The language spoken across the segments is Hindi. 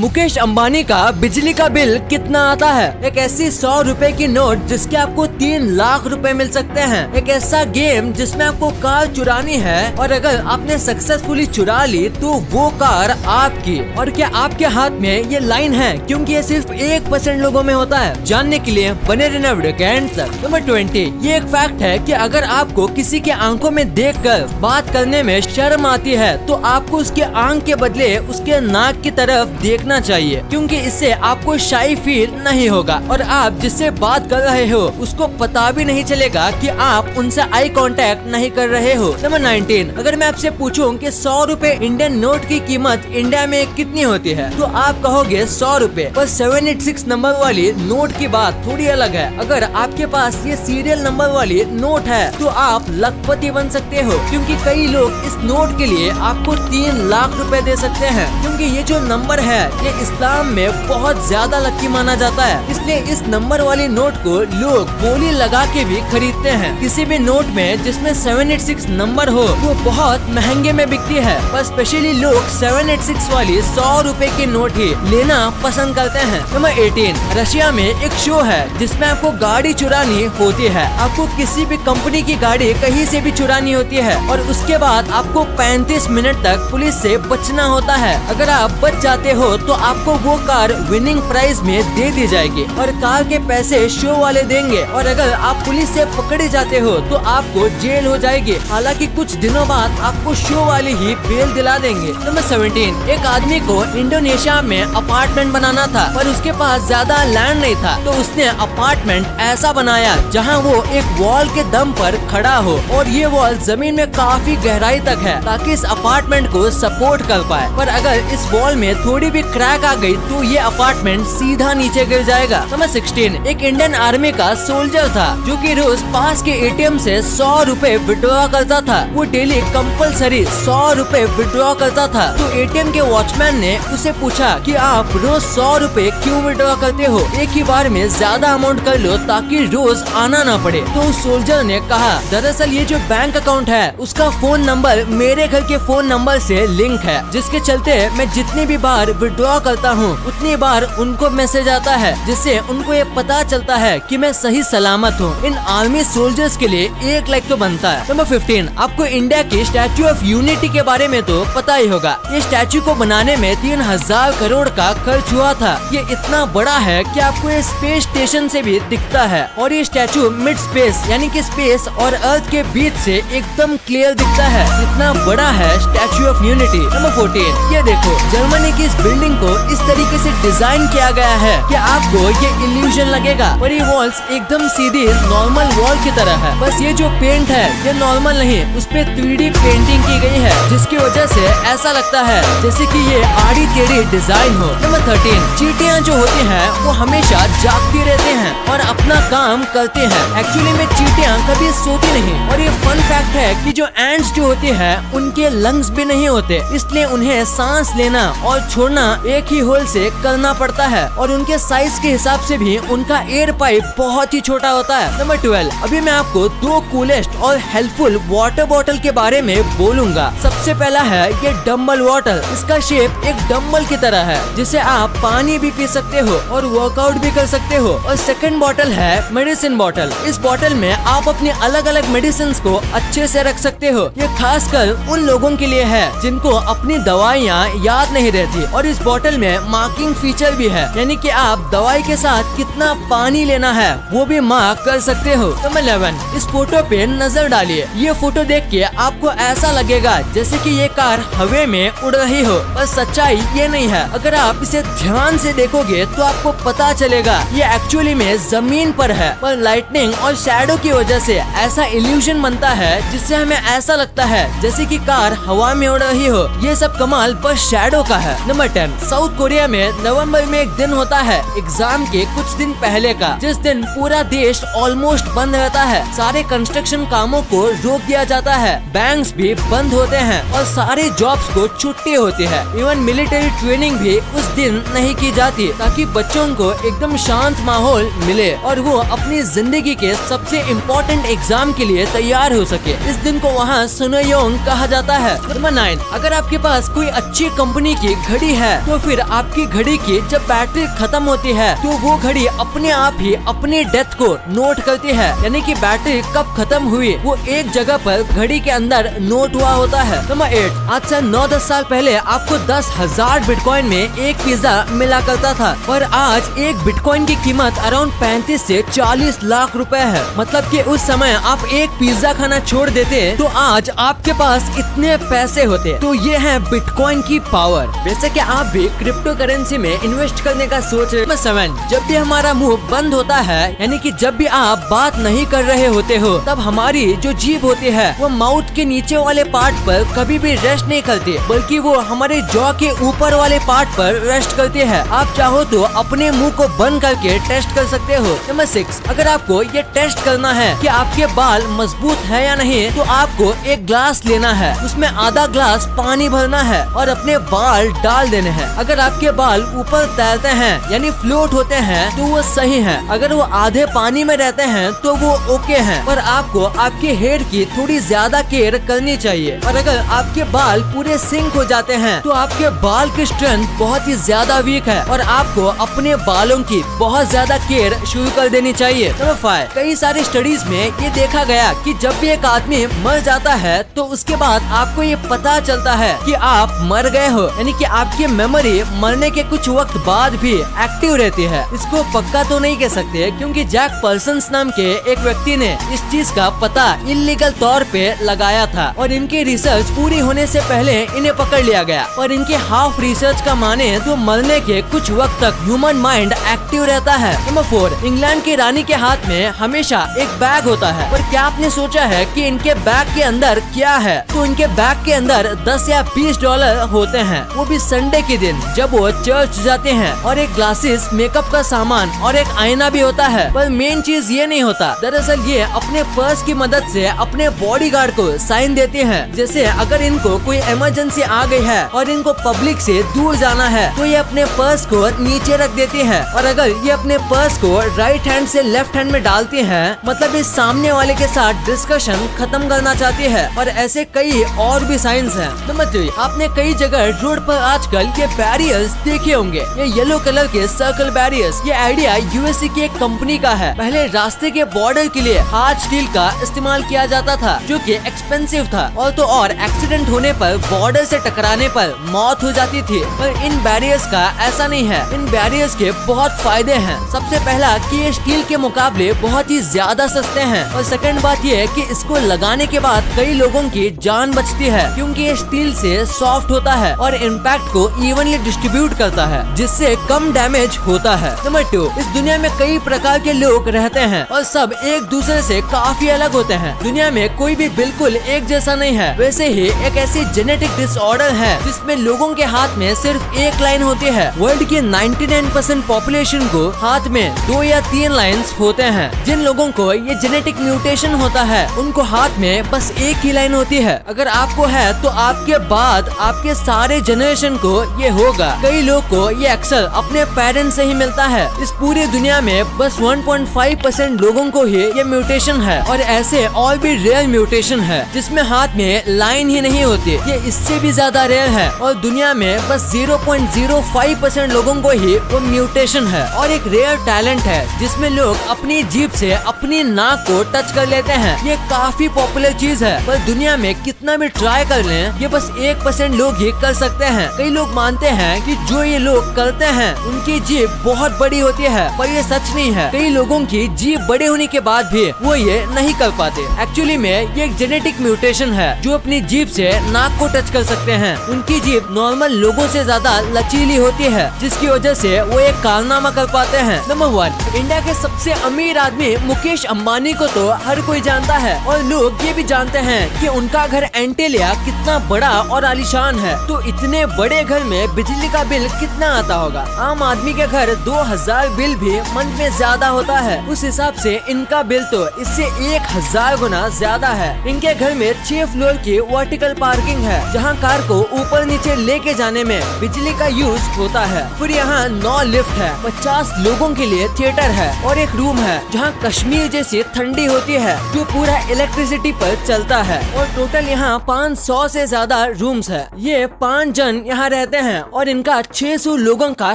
मुकेश अंबानी का बिजली का बिल कितना आता है। एक ऐसी 100 रुपए की नोट जिसके आपको 3 लाख रुपए मिल सकते हैं। एक ऐसा गेम जिसमें आपको कार चुरानी है और अगर आपने सक्सेसफुली चुरा ली तो वो कार आपकी। और क्या आपके हाथ में ये लाइन है, क्योंकि ये सिर्फ 1% लोगों में होता है। जानने के लिए बने रहना वीडियो के एंड तक। नंबर 20, ये एक फैक्ट है कि अगर आपको किसी के आंखों में देखकर बात करने में शर्म आती है तो आपको उसके आंख के बदले उसके नाक की तरफ देखना चाहिए, क्योंकि इससे आपको शाई फील नहीं होगा और आप जिससे बात कर रहे हो उसको पता भी नहीं चलेगा कि आप उनसे आई कांटेक्ट नहीं कर रहे हो। नंबर 19, अगर मैं आपसे पूछूं कि 100 रुपए इंडियन नोट की कीमत इंडिया में कितनी होती है तो आप कहोगे 100 रुपए। पर 786 नंबर वाली नोट की बात थोड़ी अलग है। अगर आपके पास ये सीरियल नंबर वाली नोट है तो आप लखपति बन सकते हो, क्योंकि कई लोग इस नोट के लिए आपको 3 लाख रुपए दे सकते हैं। क्योंकि ये जो नंबर है ये इस्लाम में बहुत ज्यादा लकी माना जाता है, इसलिए इस नंबर वाली नोट को लोग बोली लगा के भी खरीदते हैं। किसी भी नोट में जिसमें 786 नंबर हो वो बहुत महंगे में बिकती है, पर स्पेशली लोग 786 वाली 100 रुपए की नोट ही लेना पसंद करते हैं। नंबर 18, रशिया में एक शो है जिसमें आपको गाड़ी चुरानी होती है। आपको किसी भी कंपनी की गाड़ी कहीं से भी चुरानी होती है और उसके बाद आपको 35 मिनट तक पुलिस से बचना होता है। अगर आप बच जाते हो तो आपको वो कार विनिंग प्राइज में दे दी जाएगी और कार के पैसे शो वाले देंगे। और अगर आप पुलिस से पकड़े जाते हो तो आपको जेल हो जाएगी। हालांकि कुछ दिनों बाद आपको शो वाले ही बेल दिला देंगे। नंबर 17, एक आदमी को इंडोनेशिया में अपार्टमेंट बनाना था पर उसके पास ज्यादा लैंड नहीं था, तो उसने अपार्टमेंट ऐसा बनाया जहाँ वो एक वॉल के दम पर खड़ा हो और ये वॉल जमीन में काफी गहराई तक है ताकि इस अपार्टमेंट को सपोर्ट कर पाए। पर अगर इस वॉल में थोड़ी भी क्रैक आ गई तो ये अपार्टमेंट सीधा नीचे गिर जाएगा। नंबर 16, एक इंडियन आर्मी का सोल्जर था जो कि रोज पास के एटीएम से 100 रुपए विड्रॉ करता था। वो डेली कंपलसरी 100 रुपए विड्रॉ करता था। तो एटीएम के वॉचमैन ने उसे पूछा कि आप रोज 100 रुपए क्यों विड्रॉ करते हो, एक ही बार में ज्यादा अमाउंट कर लो ताकि रोज आना ना पड़े। तो उस सोल्जर ने कहा, दरअसल ये जो बैंक अकाउंट है उसका फोन नंबर मेरे घर के फोन नंबर से लिंक है, जिसके चलते मैं जितनी भी बार विड्रॉ करता हूँ उतनी बार उनको मैसेज आता है, जिससे उनको ये पता चलता है कि मैं सही सलामत हूँ। इन आर्मी सोल्जर्स के लिए 1 लाख तो बनता है। नंबर 15, आपको इंडिया की स्टैच्यू ऑफ यूनिटी के बारे में तो पता ही होगा। ये स्टैच्यू को बनाने में 3000 करोड़ का खर्च हुआ था। ये इतना बड़ा है कि आपको ये स्पेस स्टेशन से भी दिखता है और ये स्टैच्यू मिड स्पेस यानी कि स्पेस और अर्थ के बीच से एकदम क्लियर दिखता है। इतना बड़ा है स्टैच्यू ऑफ यूनिटी। नंबर 14, ये देखो जर्मनी की इस बिल्डिंग को इस तरीके से डिजाइन किया गया है कि आपको ये इल्यूजन लगेगा पर ये वॉल्स एकदम सीधी नॉर्मल वॉल की तरह है। बस ये जो पेंट है ये नॉर्मल नहीं, उस पे 3D पेंटिंग की गई है, जिसकी वजह से ऐसा लगता है जैसे कि ये आड़ी टेढ़ी डिजाइन हो। नंबर 13, चींटियां जो होती हैं वो हमेशा जागती रहते हैं और अपना काम करते हैं। एक्चुअली में चींटियां कभी सोती नहीं। और ये फन फैक्ट है कि जो एंड्स जो होती है उनके लंग्स भी नहीं होते, इसलिए उन्हें सांस लेना और छोड़ना एक ही होल से करना पड़ता है और उनके साइज के हिसाब से भी उनका एयर पाइप बहुत ही छोटा होता है। नंबर 12, अभी मैं आपको 2 कूलेस्ट और हेल्पफुल वाटर बॉटल के बारे में बोलूंगा। सबसे पहला है ये डम्बल वाटर। इसका शेप एक डम्बल की तरह है जिसे आप पानी भी पी सकते हो और वर्कआउट भी कर सकते हो। और सेकंड बॉटल है मेडिसिन बॉटल। इस बॉटल में आप अपनी अलग अलग मेडिसिन को अच्छे से रख सकते हो। ये खासकर उन लोगों के लिए है जिनको अपनी दवाइयाँ याद नहीं रहती। और इस बॉटल में मार्किंग फीचर भी है, यानी कि आप दवाई के साथ कितना पानी लेना है वो भी मार्क कर सकते हो। नंबर 11, इस फोटो पे नजर डालिए। ये फोटो देख के आपको ऐसा लगेगा जैसे कि ये कार हवे में उड़ रही हो, पर सच्चाई ये नहीं है। अगर आप इसे ध्यान से देखोगे तो आपको पता चलेगा ये एक्चुअली में जमीन पर है, पर लाइटनिंग और शैडो की वजह से ऐसा इल्यूजन बनता है जिससे हमें ऐसा लगता है जैसे कि कार हवा में उड़ रही हो। ये सब कमाल पर शैडो का है। नंबर 10, साउथ कोरिया में नवंबर में एक दिन होता है एग्जाम के कुछ दिन पहले का, जिस दिन पूरा देश ऑलमोस्ट बंद रहता है। सारे कंस्ट्रक्शन कामों को रोक दिया जाता है, बैंक्स भी बंद होते हैं और सारे जॉब्स को छुट्टी होती है। इवन मिलिट्री ट्रेनिंग भी उस दिन नहीं की जाती ताकि बच्चों को एकदम शांत माहौल मिले और वो अपनी जिंदगी के सबसे इम्पोर्टेंट एग्जाम के लिए तैयार हो सके। इस दिन को वहाँ सुनोयोंग कहा जाता है। नंबर 9, अगर आपके पास कोई अच्छी कंपनी की घड़ी है तो फिर आपकी घड़ी की जब बैटरी खत्म होती है तो वो घड़ी अपने आप ही अपनी डेथ को नोट करती है, यानी कि बैटरी कब खत्म हुई वो एक जगह पर घड़ी के अंदर नोट हुआ होता है। नंबर 8, आज से 9-10 साल पहले आपको 10,000 बिटकॉइन में एक पिज्जा मिला करता था और आज एक बिटकॉइन की कीमत अराउंड 35 से 40 लाख रुपए है। मतलब कि उस समय आप एक पिज्जा खाना छोड़ देते तो आज आपके पास इतने पैसे होते। तो ये है बिटकॉइन की पावर। वैसे कि आप भी क्रिप्टो करेंसी में इन्वेस्ट करने का सोच रहे। 7, जब भी हमारा मुंह बंद होता है, यानी कि जब भी आप बात नहीं कर रहे होते हो, तब हमारी जो जीभ होती है वो माउथ के नीचे वाले पार्ट पर कभी भी रेस्ट नहीं करती, बल्कि वो हमारे जॉ के ऊपर वाले पार्ट पर रेस्ट करती है। आप चाहो तो अपने मुंह को बंद करके टेस्ट कर सकते हो। नंबर 6, अगर आपको ये टेस्ट करना है कि आपके बाल मजबूत है या नहीं, तो आपको एक ग्लास लेना है, उसमें आधा ग्लास पानी भरना है और अपने बाल डाल देने हैं। अगर आपके बाल ऊपर तैरते हैं यानी फ्लोट होते हैं तो वो सही है, अगर वो आधे पानी में रहते हैं तो वो ओके हैं। पर आपको आपके हेयर की थोड़ी ज्यादा केयर करनी चाहिए। और अगर आपके बाल पूरे सिंक हो जाते हैं तो आपके बाल की स्ट्रेंथ बहुत ही ज्यादा वीक है और आपको अपने बालों की बहुत ज्यादा केयर शुरू कर देनी चाहिए। नंबर 5, कई सारी स्टडीज में ये देखा गया कि जब भी एक आदमी मर जाता है तो उसके बाद आपको ये पता चलता है कि आप मर गए हो, यानी कि आपकी मेमोरी मरने के कुछ वक्त बाद भी एक्टिव रहती है। इसको पक्का तो नहीं कह सकते क्योंकि जैक पर्सन्स नाम के एक व्यक्ति ने इस चीज का पता इलीगल तौर पे लगाया था और इनकी रिसर्च पूरी होने से पहले इन्हें पकड़ लिया गया। और इनके हाफ रिसर्च का माने तो मरने के कुछ वक्त तक ह्यूमन माइंड एक्टिव रहता है। नंबर 4, इंग्लैंड की रानी के हाथ में हमेशा एक बैग होता है। पर क्या आपने सोचा है कि इनके बैग के अंदर क्या है? तो इनके बैग के अंदर 10 या 20 डॉलर होते हैं, वो भी संडे के दिन जब वो चर्च जाते हैं, और एक ग्लासेस, मेकअप का सामान और एक आईना भी होता है। पर मेन चीज ये नहीं होता, दरअसल ये अपने पर्स की मदद से अपने बॉडीगार्ड को साइन देते हैं। जैसे अगर इनको कोई इमरजेंसी आ गई है और इनको पब्लिक से दूर जाना है तो ये अपने पर्स को नीचे रख देती है, और अगर ये अपने पर्स को राइट हैंड से लेफ्ट हैंड में डालती है मतलब इस सामने वाले के साथ डिस्कशन खत्म करना चाहती है। और ऐसे कई और भी साइंस हैं। नंबर 3, आपने कई जगह रोड पर आजकल ये बैरियर्स देखे होंगे, ये येलो कलर के सर्कल बैरियर्स। ये आइडिया यूएसए की एक कंपनी का है। पहले रास्ते के बॉर्डर के लिए हार्ड स्टील का इस्तेमाल किया जाता था जो कि एक्सपेंसिव था, और एक्सीडेंट होने पर बॉर्डर से टकराने पर मौत हो जाती थी। पर इन बैरियर्स का ऐसा नहीं है, इन बैरियर्स के बहुत फायदे हैं। सबसे पहला कि ये स्टील के मुकाबले बहुत ही ज्यादा सस्ते हैं, और सेकंड बात ये है कि इसको लगाने के बाद कई लोगों की जान बचती है क्योंकि ये स्टील से सॉफ्ट होता है और इम्पैक्ट को इवनली डिस्ट्रीब्यूट करता है जिससे कम डैमेज होता है। नंबर 2, इस दुनिया में कई प्रकार के लोग रहते हैं और सब एक दूसरे से काफी अलग होते हैं। दुनिया में कोई भी बिल्कुल एक जैसा नहीं है। वैसे ही एक ऐसी जेनेटिक डिसऑर्डर है जिसमें लोगों के हाथ में सिर्फ एक लाइन होती है। वर्ल्ड की 99% पॉपुलेशन को हाथ में 2 या 3 लाइंस होते हैं। जिन लोगों को ये जेनेटिक म्यूटेशन होता है उनको हाथ में बस एक ही लाइन होती है। अगर आपको है तो आपके बाद आपके सारे जनरेशन को ये होगा। कई लोग को ये अक्सर अपने पेरेंट्स से ही मिलता है। इस पूरी दुनिया में बस 1.5% लोगों को ही ये म्यूटेशन है, और ऐसे और भी रेयर म्यूटेशन है जिसमें हाथ में लाइन ही नहीं होती। ये इससे भी ज्यादा रेयर है और दुनिया में बस 0.05% लोगों को ही वो म्यूटेशन है। और एक रेयर टैलेंट है जिसमें लोग अपनी जीभ से अपनी नाक को टच कर लेते हैं। ये काफी पॉपुलर चीज है, पर दुनिया में कितना भी ट्राई कर लें ये बस 1% लोग ही कर सकते हैं। कई लोग मानते हैं कि जो ये लोग करते हैं उनकी जीभ बहुत बड़ी होती है, पर ये सच नहीं है। कई लोगों की जीभ बड़े होने के बाद भी वो ये नहीं कर पाते। एक्चुअली में ये एक जेनेटिक म्यूटेशन है जो अपनी जीभ से नाक को टच कर सकते हैं। उनकी जीभ नॉर्मल लोगों से ज्यादा लचीली होती है जिसकी वजह से वो एक कारनामा कर पाते हैं। नंबर 1, इंडिया के सबसे अमीर आदमी मुकेश अंबानी को तो हर कोई जानता है, और लोग ये भी जानते हैं कि उनका घर एंटेलिया कितना बड़ा और आलीशान है। तो इतने बड़े घर में बिजली का बिल कितना आता होगा? आम आदमी के घर 2000 बिल भी मंथ में ज्यादा होता है। उस हिसाब से इनका बिल तो इससे 1000 गुना ज्यादा है। इनके घर में 6 फ्लोर की वर्टिकल पार्किंग है जहाँ कार को ऊपर नीचे लेके जाने में बिजली का यूज होता है। फिर यहाँ 9 लिफ्ट है, 50 लोगों के लिए थिएटर है और एक रूम है जहाँ कश्मीर जैसी ठंडी होती है जो पूरा इलेक्ट्रिसिटी पर चलता है। और टोटल यहाँ 500 से ज्यादा रूम्स है। ये 5 जन यहाँ रहते हैं हैं और इनका 600 लोगों का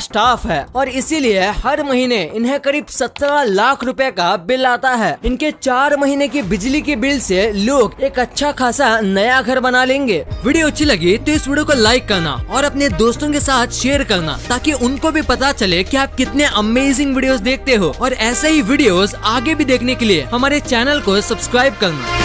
स्टाफ है और इसीलिए हर महीने इन्हें करीब 17 लाख रुपए का बिल आता है। इनके 4 महीने की बिजली के बिल से लोग एक अच्छा खासा नया घर बना लेंगे। वीडियो अच्छी लगी तो इस वीडियो को लाइक करना और अपने दोस्तों के साथ शेयर करना ताकि उनको भी पता चले कि आप कितने अमेजिंग वीडियोस देखते हो और ऐसे ही वीडियोस आगे भी देखने के लिए हमारे चैनल को सब्सक्राइब करना।